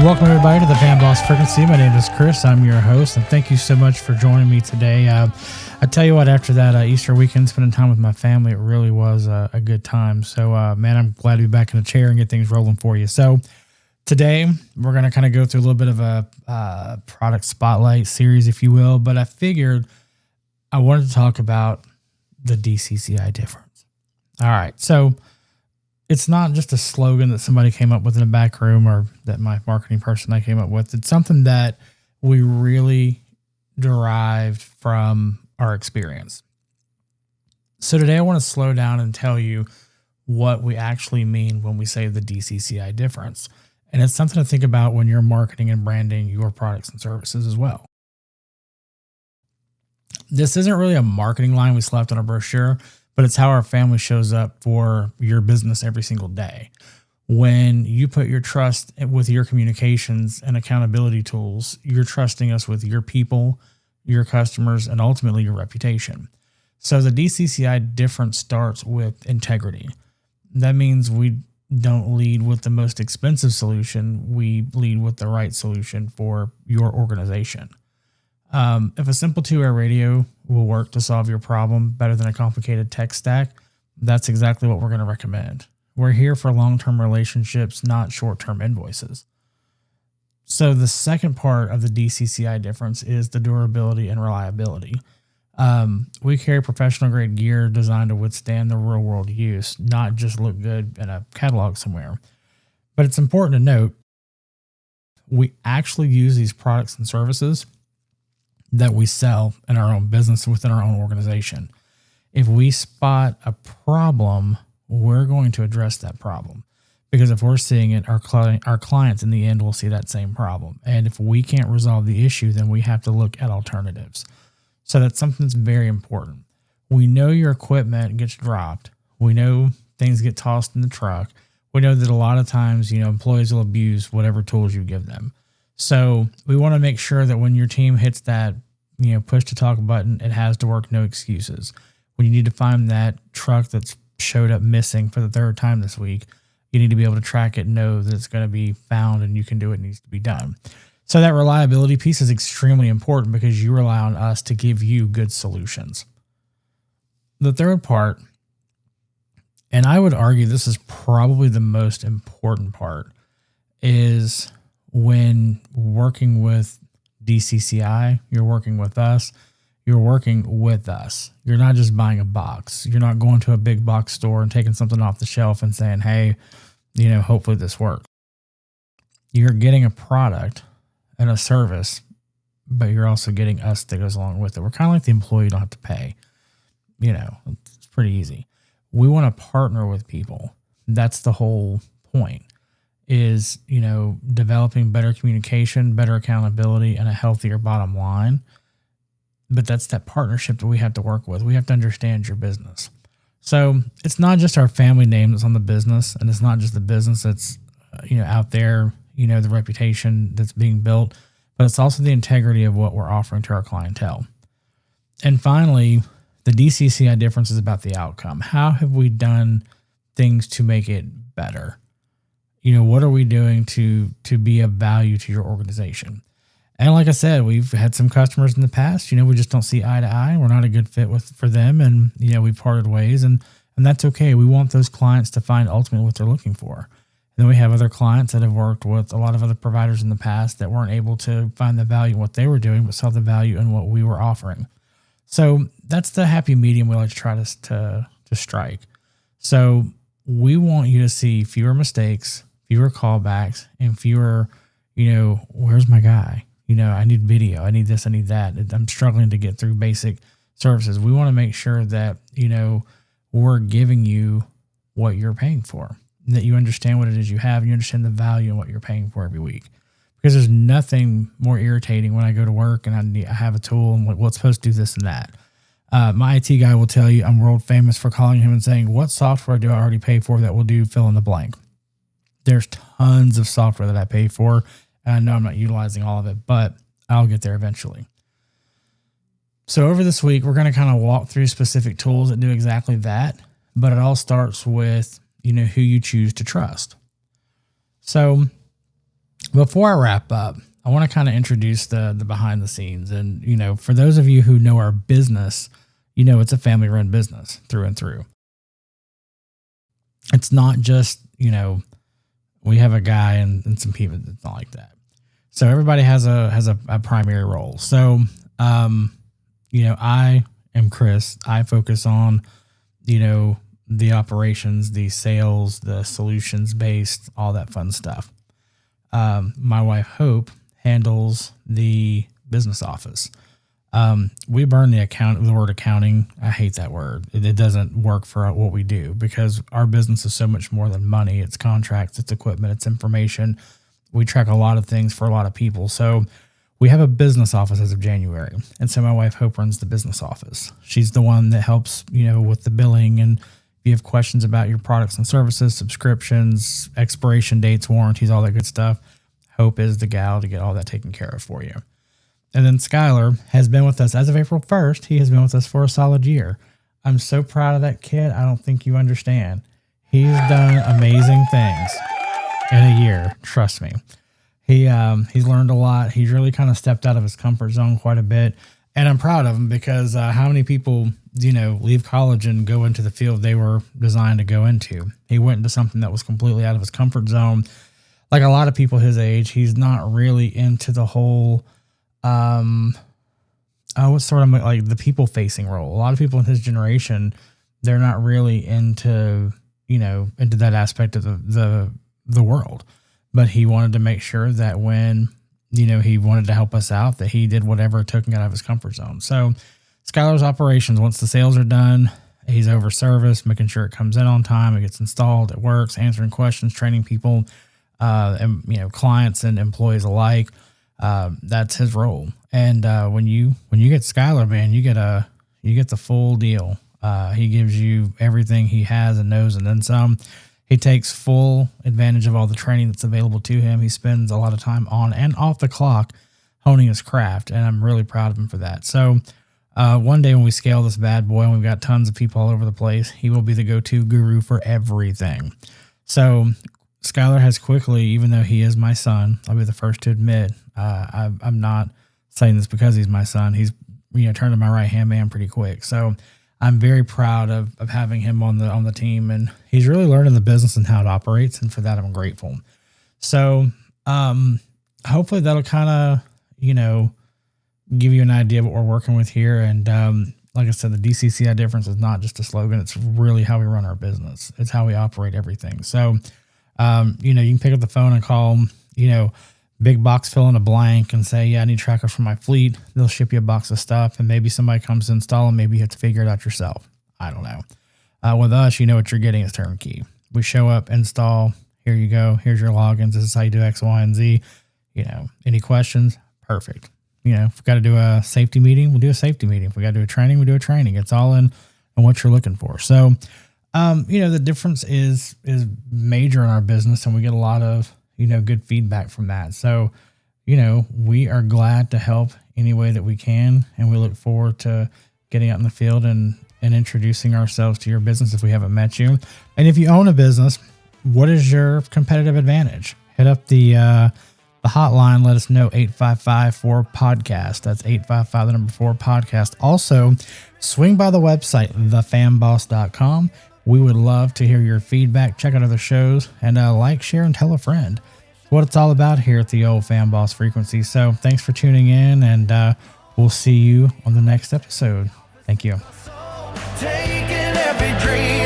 Welcome everybody to the Van Boss Frequency. My name is Chris. I'm your host, and thank you so much for joining me today. I tell you what, after that Easter weekend, spending time with my family, it really was a good time. So, man, I'm glad to be back in the chair and get things rolling for you. So today we're going to kind of go through a little bit of a product spotlight series, if you will, but I figured I wanted to talk about the DCCI difference. All right, so it's not just a slogan that somebody came up with in a back room or that my marketing person I came up with. It's something that we really derived from our experience. So today I want to slow down and tell you what we actually mean when we say the DCCI difference. And it's something to think about when you're marketing and branding your products and services as well. This isn't really a marketing line we slapped on a brochure, but it's how our family shows up for your business every single day. When you put your trust with your communications and accountability tools, you're trusting us with your people, your customers, and ultimately your reputation. So the DCCI difference starts with integrity. That means we don't lead with the most expensive solution. We lead with the right solution for your organization. If a simple two-way radio will work to solve your problem better than a complicated tech stack, that's exactly what we're going to recommend. We're here for long-term relationships, not short-term invoices. So the second part of the DCCI difference is the durability and reliability. We carry professional-grade gear designed to withstand the real-world use, not just look good in a catalog somewhere. But it's important to note, we actually use these products and services that we sell in our own business within our own organization. If we spot a problem, we're going to address that problem, because if we're seeing it, our clients in the end will see that same problem. And if we can't resolve the issue, then we have to look at alternatives. So that's something that's very important. We know your equipment gets dropped. We know things get tossed in the truck. We know that a lot of times, employees will abuse whatever tools you give them. So we want to make sure that when your team hits that, push to talk button, it has to work, no excuses. When you need to find that truck that's showed up missing for the third time this week, you need to be able to track it, know that it's going to be found, and you can do what needs to be done. So that reliability piece is extremely important because you rely on us to give you good solutions. The third part, and I would argue this is probably the most important part, is when working with DCCI, you're working with us, you're working with us. You're not just buying a box. You're not going to a big box store and taking something off the shelf and saying, hey, hopefully this works. You're getting a product and a service, but you're also getting us that goes along with it. We're kind of like the employee you don't have to pay. It's pretty easy. We want to partner with people. That's the whole point. Is, developing better communication, better accountability, and a healthier bottom line. But that's that partnership that we have to work with. We have to understand your business. So it's not just our family name that's on the business, and it's not just the business that's, out there, the reputation that's being built, but it's also the integrity of what we're offering to our clientele. And finally, the DCCI difference is about the outcome. How have we done things to make it better? What are we doing to be of value to your organization? And like I said, we've had some customers in the past, we just don't see eye to eye. We're not a good fit for them. And, we parted ways and that's okay. We want those clients to find ultimately what they're looking for. And then we have other clients that have worked with a lot of other providers in the past that weren't able to find the value in what they were doing, but saw the value in what we were offering. So that's the happy medium we like to try to strike. So we want you to see fewer mistakes, fewer callbacks, and fewer, where's my guy? I need video. I need this. I need that. I'm struggling to get through basic services. We want to make sure that, we're giving you what you're paying for, that you understand what it is you have, and you understand the value of what you're paying for every week. Because there's nothing more irritating when I go to work and I have a tool and it's supposed to do this and that. My IT guy will tell you I'm world famous for calling him and saying, what software do I already pay for that will do fill in the blank? There's tons of software that I pay for, and I know I'm not utilizing all of it, but I'll get there eventually. So over this week, we're going to kind of walk through specific tools that do exactly that, but it all starts with, who you choose to trust. So Before I wrap up, I want to kind of introduce the behind the scenes. And, for those of you who know our business, it's a family run business through and through. It's not just, we have a guy and some people. It's not like that. So everybody has a primary role. So, I am Chris. I focus on, the operations, the sales, the solutions based, all that fun stuff. My wife, Hope, handles the business office. We burn the word accounting. I hate that word. It doesn't work for what we do because our business is so much more than money. It's contracts, it's equipment, it's information. We track a lot of things for a lot of people. So we have a business office as of January. And so my wife, Hope, runs the business office. She's the one that helps, with the billing. And if you have questions about your products and services, subscriptions, expiration dates, warranties, all that good stuff, Hope is the gal to get all that taken care of for you. And then Skylar has been with us as of April 1st. He has been with us for a solid year. I'm so proud of that kid. I don't think you understand. He's done amazing things in a year. Trust me. He's learned a lot. He's really kind of stepped out of his comfort zone quite a bit. And I'm proud of him because how many people, leave college and go into the field they were designed to go into? He went into something that was completely out of his comfort zone. Like a lot of people his age, he's not really into the whole, what's sort of like the people facing role. A lot of people in his generation, they're not really into that aspect of the world. But he wanted to make sure that when, he wanted to help us out, that he did whatever it took and got out of his comfort zone. So Skylar's operations, once the sales are done, he's over service, making sure it comes in on time, it gets installed, it works, answering questions, training people, and clients and employees alike. That's his role. And when you get Skylar, man, you get the full deal. He gives you everything he has and knows, and then some. He takes full advantage of all the training that's available to him. He spends a lot of time on and off the clock honing his craft, and I'm really proud of him for that. So one day when we scale this bad boy and we've got tons of people all over the place, he will be the go-to guru for everything. So Skylar has quickly, even though he is my son, I'll be the first to admit, I'm not saying this because he's my son. He's turned to my right-hand man pretty quick. So I'm very proud of having him on the team, and he's really learning the business and how it operates, and for that I'm grateful. So hopefully that'll kind of give you an idea of what we're working with here. And like I said, the DCCI Difference is not just a slogan; it's really how we run our business. It's how we operate everything. So you can pick up the phone and call big box, fill in a blank and say, yeah, I need trackers for my fleet. They'll ship you a box of stuff, and maybe somebody comes to install them. Maybe you have to figure it out yourself. I don't know. With us, what you're getting is turnkey. We show up, install, here you go. Here's your logins. This is how you do X, Y, and Z. Any questions? Perfect. If we've got to do a safety meeting, we'll do a safety meeting. If we got to do a training, we do a training. It's all in what you're looking for. So, the difference is major in our business, and we get a lot of good feedback from that. So, we are glad to help any way that we can. And we look forward to getting out in the field and introducing ourselves to your business if we haven't met you. And if you own a business, what is your competitive advantage? Hit up the hotline. Let us know, 855-4-podcast. That's 855-4-podcast. Also, swing by the website, thefamboss.com. We would love to hear your feedback. Check out other shows and like, share, and tell a friend. It's what it's all about here at the old Fan Boss Frequency. So thanks for tuning in, and we'll see you on the next episode. Thank you. Taking every dream.